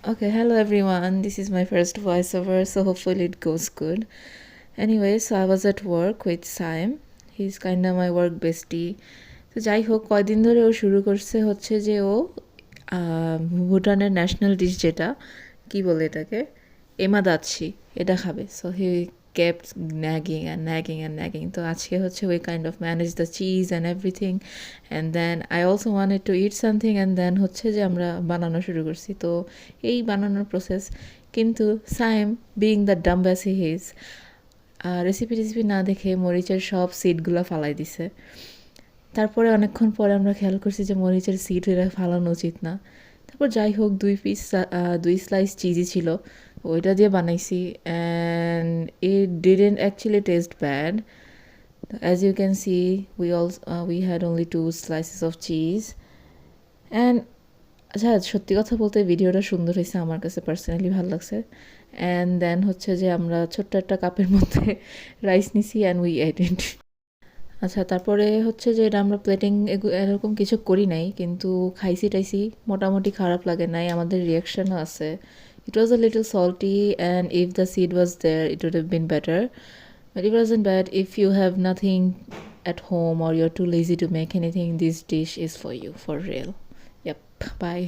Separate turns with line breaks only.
Okay, hello everyone. This is my first voiceover, so hopefully it goes good. Anyway, so I was at work with Saim. He's kind of my work bestie. তো যাই হোক কয়দিন ধরে ও শুরু করছে হচ্ছে যে ও ভুটানের ন্যাশনাল ডিশ যেটা কি বলে এটাকে এমাদাচ্ছি এটা খাবে so he kept nagging and nagging and nagging তো আজকে হচ্ছে we kind of managed the cheese and everything and then I also wanted to eat something and then হচ্ছে যে আমরা বানানো শুরু করছি তো এই বানানোর প্রসেস কিন্তু Saim being the dumb as he is recipe না দেখে মরিচের সব সিডগুলো ফালাই দিছে তারপরে অনেকক্ষণ পরে আমরা খেয়াল করছি যে মরিচের সিড এরা ফালানো উচিত না তারপর যাই হোক 2 স্লাইস চিজি ছিল ওইটা দিয়ে বানাইছি and it didn't actually taste bad as you can see we had only 2 slices of cheese and আচ্ছা সত্যি কথা বলতে ভিডিওটা সুন্দর হয়েছে আমার কাছে পার্সোনালি ভালো লাগছে অ্যান্ড দেন হচ্ছে যে আমরা ছোট্ট একটা কাপের মধ্যে রাইস নিছি অ্যান্ড উই এট ইট আচ্ছা তারপরে হচ্ছে যে এটা আমরা প্লেটিং এরকম কিছু করি নাই কিন্তু খাইছি টাইছি মোটামুটি খারাপ লাগে নাই আমাদের রিয়াকশানও আছে it was a little salty and if the seed was there it would have been better but it wasn't bad if you have nothing at home or you're too lazy to make anything this dish is for you for real yep bye